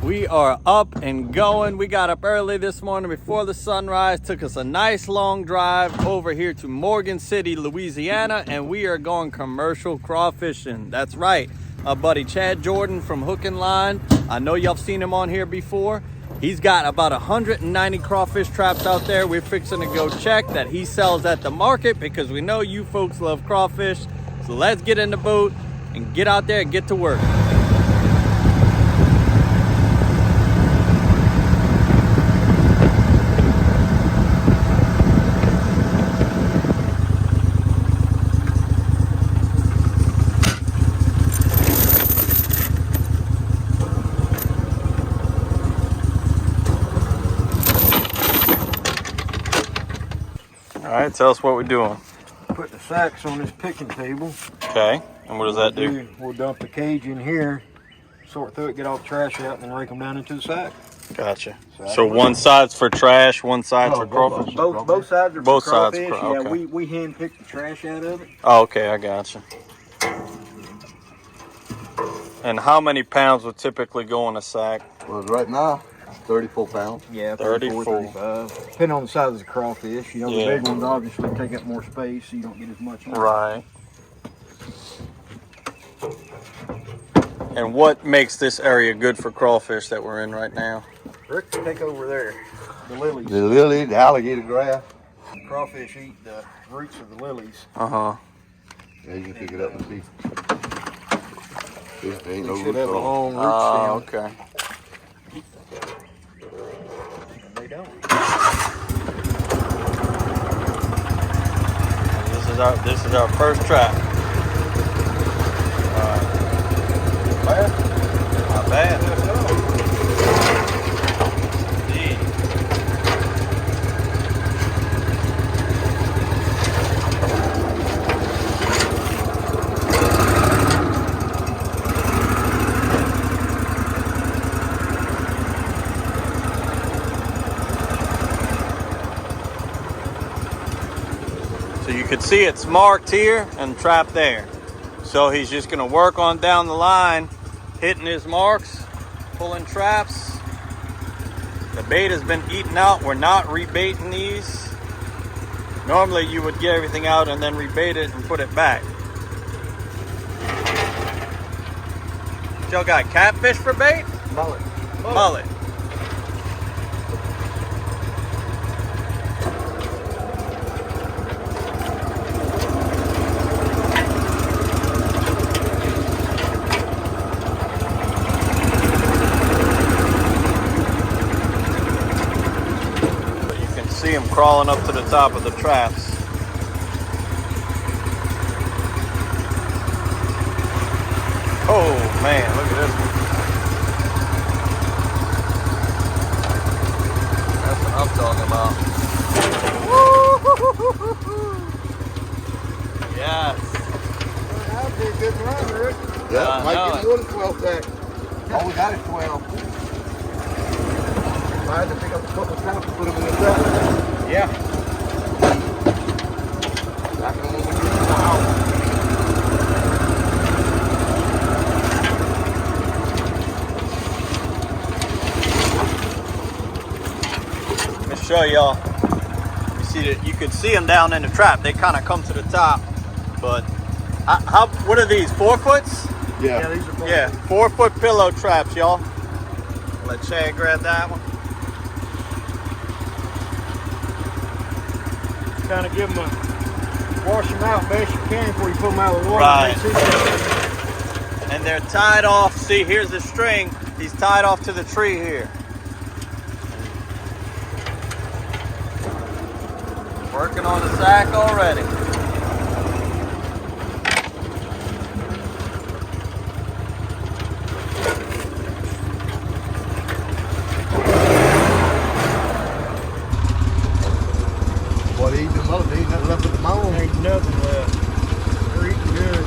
We are up and going. We got up early this morning before the sunrise. Took us a nice long drive over here to Morgan City, Louisiana, and we are going commercial crawfishing. That's right. My buddy Chad Jordan from Hook and Line. I know y'all seen him on here before. He's got about 190 crawfish traps out there. We're fixing to go check that he sells at the market because we know you folks love crawfish. So let's get in the boat and get out there and get to work. All right, tell us what we're doing. Put the sacks on this picking table. Okay, and what does that do? We'll dump the cage in here, sort through it, get all the trash out, and then rake them down into the sack. Gotcha. So one side's for trash, one side's for crawfish? Both sides are both for crawfish. Sides for, okay. Yeah, we hand pick the trash out of it. Oh, okay, I gotcha. And how many pounds would typically go in a sack? Well, right now, 34 pounds. Yeah, 34. 35. Depending on the size of the crawfish. You know, Yeah. the big ones obviously take up more space, so you don't get as much. Right. And what makes this area good for crawfish that we're in right now? Rick, take over there. The lilies. The lily, the alligator grass. Crawfish eat the roots of the lilies. Uh-huh. Yeah, you can pick it up and see. There ain't no They should have a roots on long root Oh, stem. okay. They don't. This is our first trap. Not bad. Indeed. So you can see it's marked here and trapped there. So he's just gonna work on down the line, hitting his marks, pulling traps. The bait has been eaten out. We're not rebaiting these. Normally you would get everything out and then rebait it and put it back. Y'all got catfish for bait? Mullet. Mullet. See him crawling up to the top of the traps. Oh man, look at this one. That's what I'm talking about. Yes. That would be a good run, Rick. Yeah, I might know get more than 12 sacks. All we got is 12. I had to pick up a couple traps and put them in the trap. Yeah. Back on when we get to the house. Let me show y'all. You see that? You can see them down in the trap. They kind of come to the top. But what are these? 4 foots? Yeah. These are Yeah, 4-foot pillow traps, y'all. Let Chad grab that one. kind of give them a wash them out best you can before you put them out of the water. Right. And they're tied off. See, here's the string. He's tied off to the tree here. Working on the sack already. What he eating them up? Ain't nothing left of the bone. Ain't nothing left. They're eating good.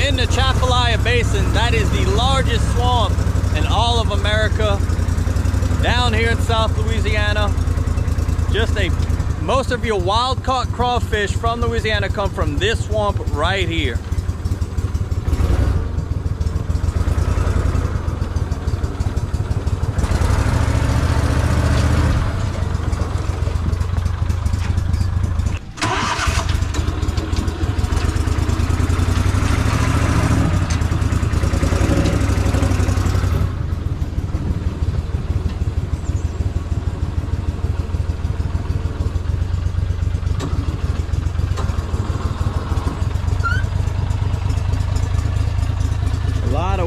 in the Chapalaya Basin. That is the largest swamp in all of America. Down here in South Louisiana, most of your wild-caught crawfish from Louisiana come from this swamp right here.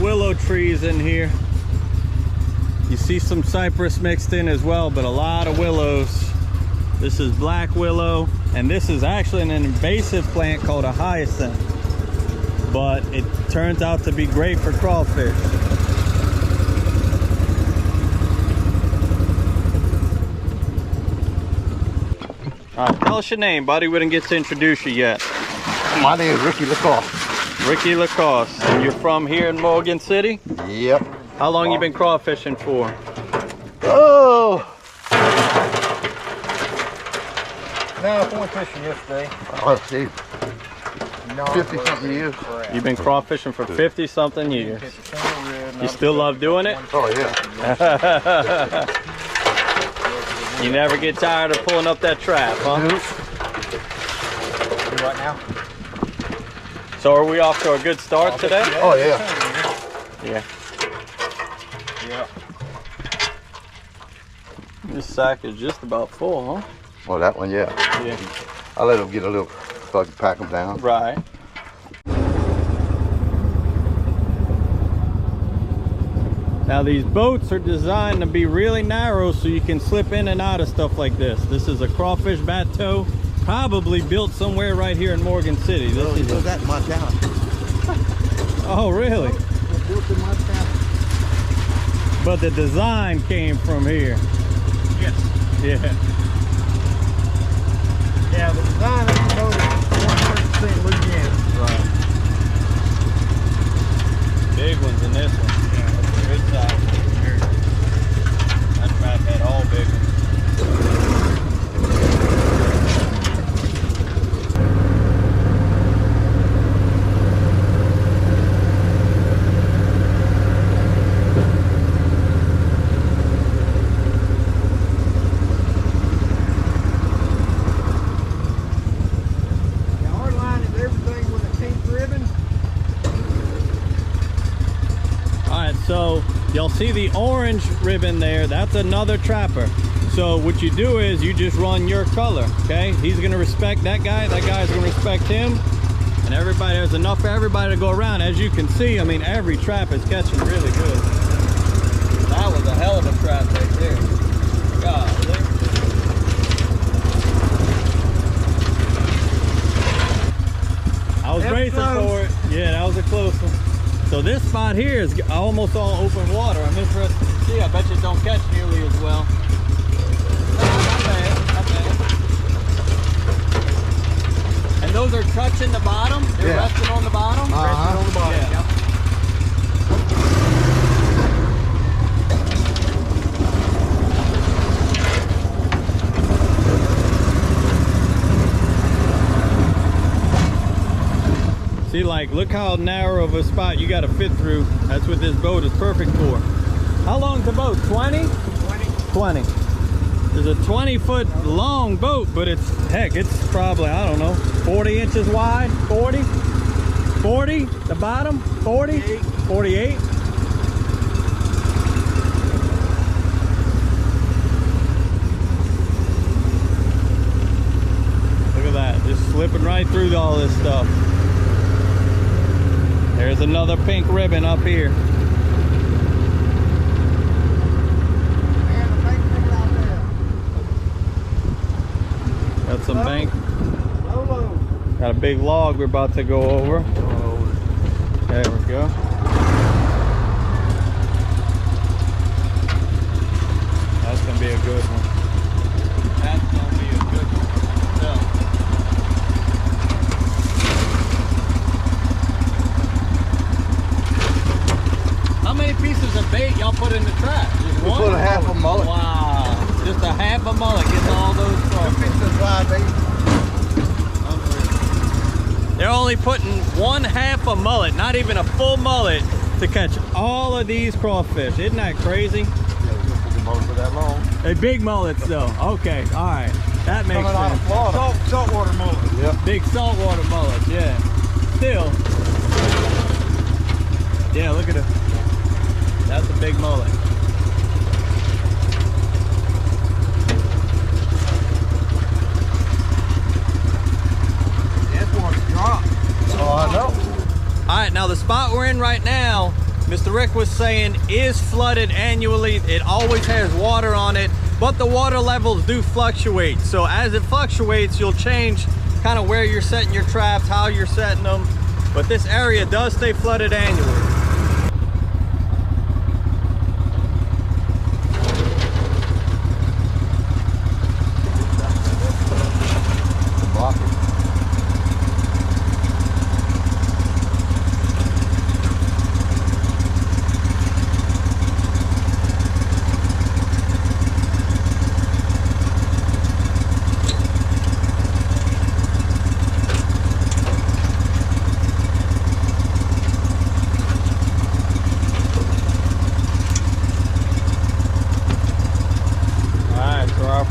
Willow trees in here. You see some cypress mixed in as well, but a lot of willows. This is black willow, and this is actually an invasive plant called a hyacinth, but it turns out to be great for crawfish. All right, tell us your name, buddy. We didn't get to introduce you yet. My name is Ricky Lacoste. Ricky Lacoste, and you're from here in Morgan City? Yep. How long you been crawfishing for? Oh! No, I went fishing yesterday. Oh, see. 50-something years. You've been crawfishing for 50-something years. You still love doing it? Oh, yeah. You never get tired of pulling up that trap, huh? Right now. So are we off to a good start today? Oh, yeah. Yeah. Yeah. This sack is just about full, huh? Well, that one, yeah. Yeah. I let them get a little, so I can pack them down. Right. Now these boats are designed to be really narrow so you can slip in and out of stuff like this. This is a crawfish bateau, probably built somewhere right here in Morgan City. This is that in Montana. Oh, really? Built in Montana. But the design came from here. Yes. Yeah. Yeah, the design of the boat is 100% Louisiana. Right. Big ones in this one. Yeah. That's a good size. That trap had all big ones. So you'll see the orange ribbon there. That's another trapper. So what you do is you just run your color, okay? He's gonna respect that guy's gonna respect him, and everybody, there's enough for everybody to go around. As you can see, I mean, every trap is catching really good. That was a hell of a trap right there. Golly. I was racing for it. Yeah, that was a close one. So this spot here is almost all open water. I'm interested to see. I bet you don't catch nearly as well. Not bad, not bad. And those are touching the bottom? They're resting on the bottom? Resting on the bottom, yeah. Yep. See, like, look how narrow of a spot you got to fit through. That's what this boat is perfect for. How long's the boat? 20? 20. There's a 20-foot long boat, but it's, heck, it's probably, I don't know, 40 inches wide, 40? 40, the bottom, 40? 48? Look at that, just slipping right through all this stuff. There's another pink ribbon up here. Got some bank. Got a big log we're about to go over. There we go. That's gonna be a good one. That's gonna be a good one. So. put in the trap? Just We one? put a half a mullet. Wow. Just a half a mullet gets all those crawfish. They're only putting one half a mullet, not even a full mullet, to catch all of these crawfish. Isn't that crazy? Yeah, we don't put the mullet for that long. They're big mullets though. Okay, all right. That makes Coming out of sense. Florida. Saltwater mullet. Yep. Big saltwater mullets, yeah. Still. Yeah, look at it. That's a big mullet. That one's dropped. Oh, I know. All right, now the spot we're in right now, Mr. Rick was saying, is flooded annually. It always has water on it, but the water levels do fluctuate. So as it fluctuates, you'll change kind of where you're setting your traps, how you're setting them. But this area does stay flooded annually.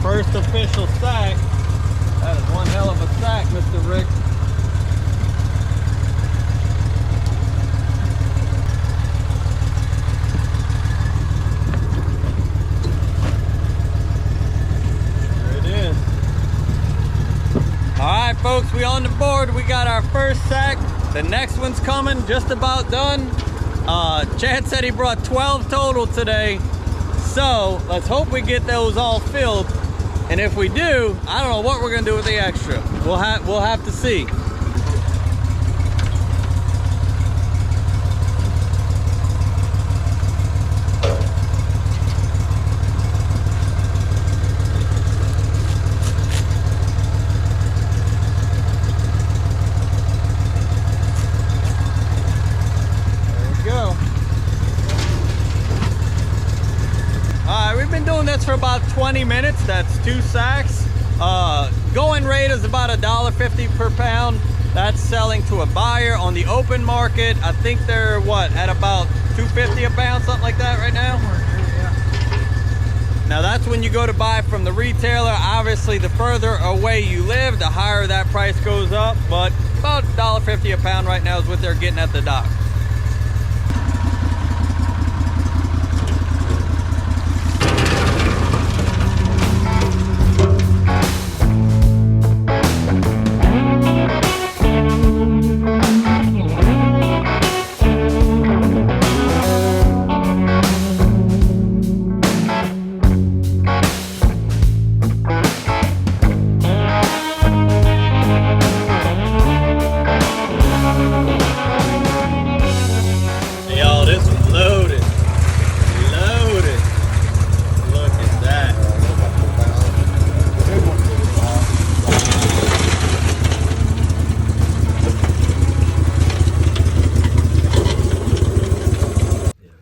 First official sack. That is one hell of a sack, Mr. Rick. There it is. All right, folks, we on the board. We got our first sack. The next one's coming, just about done. Chad said he brought 12 total today. So let's hope we get those all filled. And if we do, I don't know what we're gonna do with the extra. We'll have to see. There we go. We've been doing this for about 20 minutes. That's 2 sacks. Going rate is about $1.50 per pound. That's selling to a buyer on the open market. I think they're what, at about $2.50 a pound, something like that right now? Now that's when you go to buy from the retailer. Obviously, the further away you live, the higher that price goes up. But about $1.50 a pound right now is what they're getting at the dock.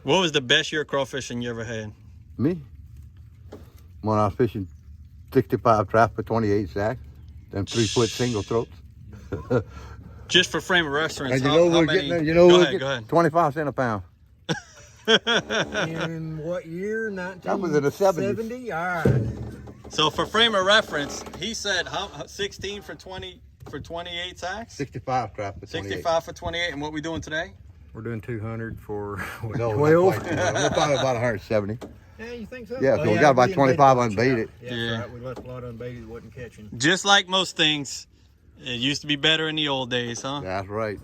What was the best year of crawfishing you ever had? Me? When I was fishing 65 traps for 28 sacks, then 3-foot single throats. Just for frame of reference, And how many? go ahead. 25 cents a pound. In what year? 1970? That was in the 70s. All right. So for frame of reference, he said 16 for 28 sacks? 65 traps for 28. 65 for 28, and what we doing today? We're doing 200 for what, No, 12? we're probably about 170. Yeah, you think so? Yeah, so we got about 25 unbaited. Yeah, right. We left a lot unbaited that wasn't catching. Just like most things, it used to be better in the old days, huh? That's right.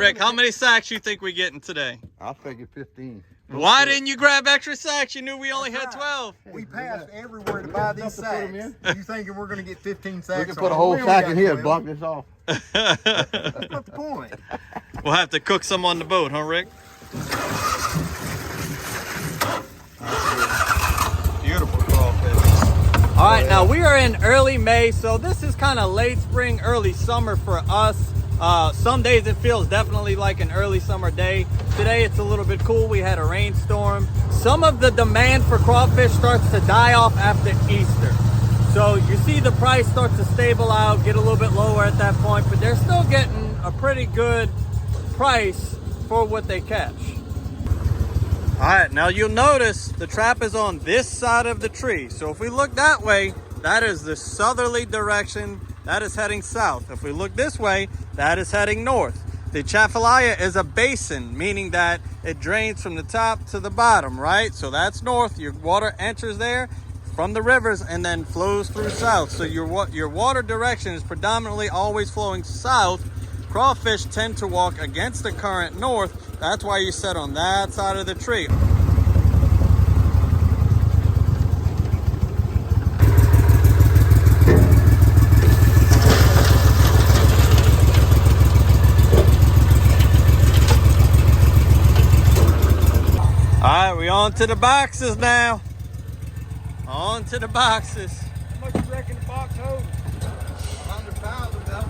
Rick, how many sacks you think we getting today? I'll figure 15. Why didn't you grab extra sacks? You knew we only had 12. We passed everywhere to buy these sacks. You thinking we're going to get 15 sacks? We can put a whole sack in here and block this off. That's not the point. We'll have to cook some on the boat, huh, Rick? Beautiful crawfish. All right, now we are in early May, so this is kind of late spring, early summer for us. Some days it feels definitely like an early summer day. Today it's a little bit cool. We had a rainstorm. Some of the demand for crawfish starts to die off after Easter. So you see the price starts to stable out, get a little bit lower at that point, but they're still getting a pretty good price for what they catch. All right, now you'll notice the trap is on this side of the tree. So if we look that way, that is the southerly direction. That is heading south. If we look this way, that is heading north. The Atchafalaya is a basin, meaning that it drains from the top to the bottom, right? So that's north. Your water enters there from the rivers and then flows through south. So your water direction is predominantly always flowing south. Crawfish tend to walk against the current north. That's why you set on that side of the tree. All right, we on to the boxes now. On to the boxes. How much you reckon the box holds? 100 pounds of them.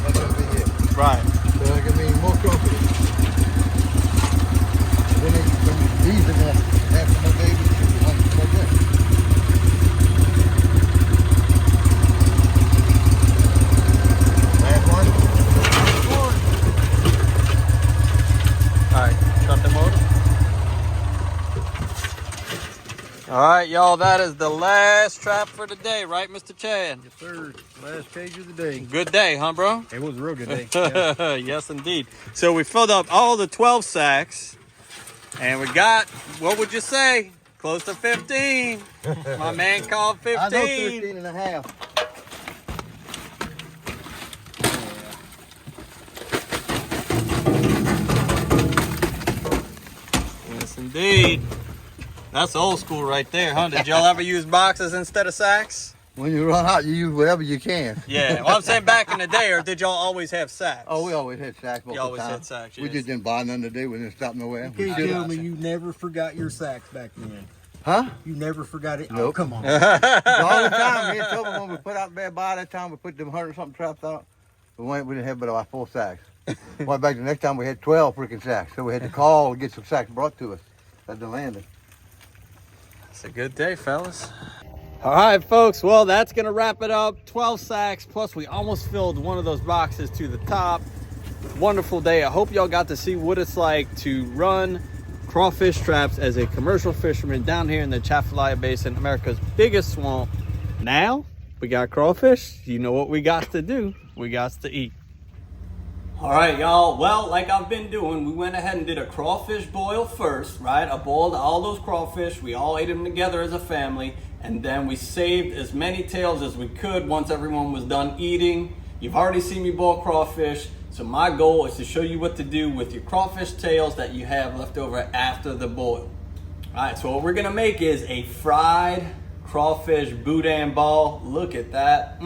That's gonna be it. Right. So I can be more confident. Then these are gonna have some more babies. Like that. Last one. All right, shut the motor. All right, y'all, that is the last trap for the day, right, Mr. Chad? Yes, sir. Last cage of the day. Good day, huh, bro? It was a real good day. Yeah. Yes, indeed. So we filled up all the 12 sacks, and we got, what would you say? Close to 15. My man called 15. I know 13 and a half. Yes, indeed. That's old school right there, huh? Did y'all ever use boxes instead of sacks? When you run out, you use whatever you can. Yeah, well, I'm saying back in the day, or did y'all always have sacks? Oh, we always had sacks. You always had sacks, We yes. just didn't buy none today. We didn't stop nowhere. You can't tell me you never forgot your sacks back then. Huh? You never forgot it? Oh, Nope. come on. All the time. Me and Toby, when we put out bad by that time, we put them 100-something traps out. We didn't have but about 4 sacks. Went back the next time, we had 12 freaking sacks. So we had to call to get some sacks brought to us at the landing. It's a good day, fellas. All right, folks. Well, that's going to wrap it up. 12 sacks, plus we almost filled one of those boxes to the top. Wonderful day. I hope y'all got to see what it's like to run crawfish traps as a commercial fisherman down here in the Atchafalaya Basin, America's biggest swamp. Now, we got crawfish. You know what we got to do. We got to eat. All right, y'all. Well, like I've been doing, we went ahead and did a crawfish boil first, right? I boiled all those crawfish. We all ate them together as a family. And then we saved as many tails as we could once everyone was done eating. You've already seen me boil crawfish. So my goal is to show you what to do with your crawfish tails that you have left over after the boil. All right, so what we're gonna make is a fried crawfish boudin ball. Look at that.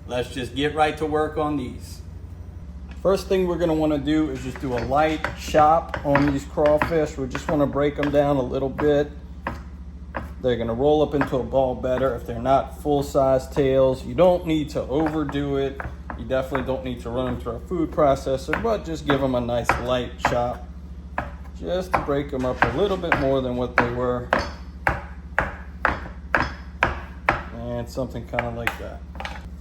Let's just get right to work on these. First thing we're gonna wanna do is just do a light chop on these crawfish. We just wanna break them down a little bit. They're gonna roll up into a ball better if they're not full-size tails. You don't need to overdo it. You definitely don't need to run them through a food processor, but just give them a nice light chop just to break them up a little bit more than what they were. And something kind of like that.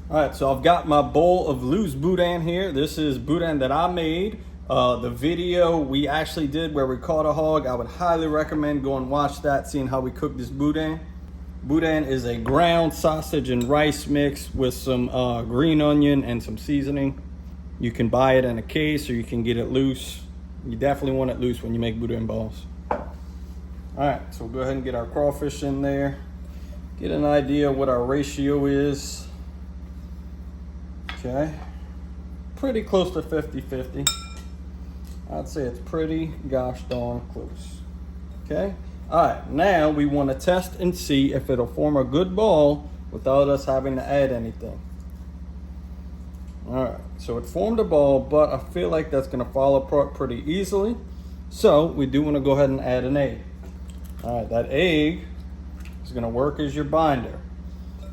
All right, so I've got my bowl of loose boudin here. This is boudin that I made. The video we actually did where we caught a hog, I would highly recommend go and watch that, seeing how we cook this boudin. Boudin is a ground sausage and rice mix with some green onion and some seasoning. You can buy it in a case or you can get it loose. You definitely want it loose when you make boudin balls. All right, so we'll go ahead and get our crawfish in there. Get an idea of what our ratio is. Okay, pretty close to 50-50. I'd say it's pretty gosh darn close. Okay, all right, now we want to test and see if it'll form a good ball without us having to add anything. All right, so it formed a ball, but I feel like that's gonna fall apart pretty easily. So we do wanna go ahead and add an egg. All right, that egg is gonna work as your binder.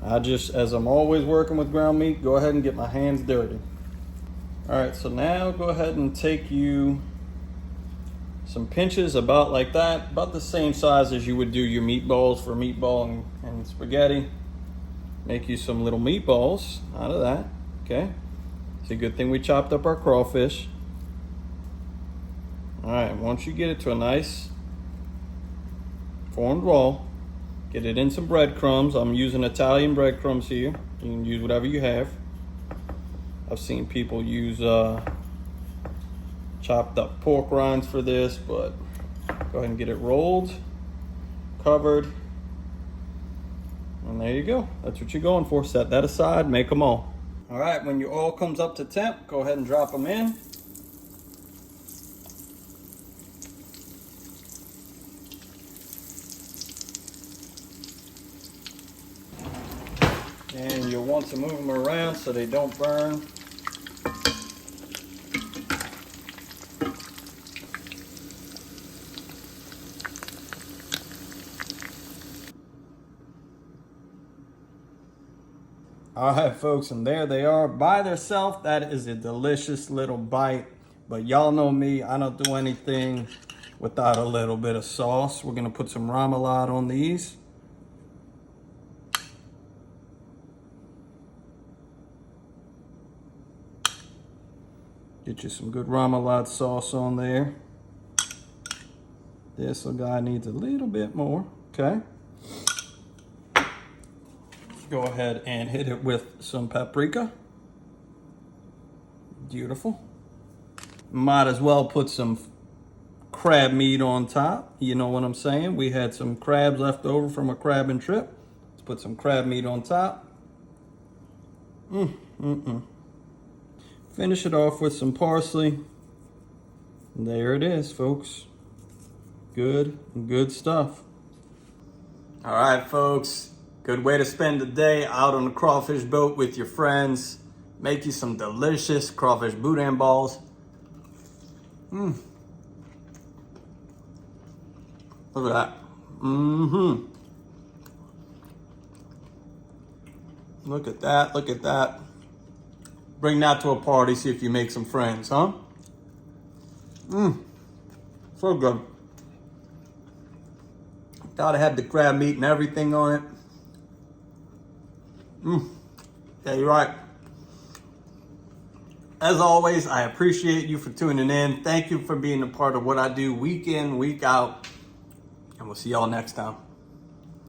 I just, as I'm always working with ground meat, go ahead and get my hands dirty. All right, so now go ahead and take you some pinches about like that, about the same size as you would do your meatballs for meatball and spaghetti. Make you some little meatballs out of that, okay? It's a good thing we chopped up our crawfish. All right, once you get it to a nice formed ball, get it in some breadcrumbs. I'm using Italian breadcrumbs here. You can use whatever you have. I've seen people use chopped up pork rinds for this, but go ahead and get it rolled, covered, and there you go. That's what you're going for. Set that aside, make them all. All right, when your oil comes up to temp, go ahead and drop them in. And you'll want to move them around so they don't burn. All right, folks, and there they are by themselves. That is a delicious little bite. But y'all know me, I don't do anything without a little bit of sauce. We're gonna put some remoulade on these. Get you some good remoulade sauce on there. This little guy needs a little bit more, okay? Go ahead and hit it with some paprika. Beautiful. Might as well put some crab meat on top. You know what I'm saying? We had some crabs left over from a crabbing trip. Let's put some crab meat on top. Finish it off with some parsley. And there it is, folks. Good stuff. All right, folks. Good way to spend the day out on the crawfish boat with your friends. Make you some delicious crawfish boudin balls. Look at that. Look at that, look at that. Bring that to a party, see if you make some friends, huh? So good. Gotta have the crab meat and everything on it. Yeah, you're right. As always, I appreciate you for tuning in. Thank you for being a part of what I do week in, week out. And we'll see y'all next time.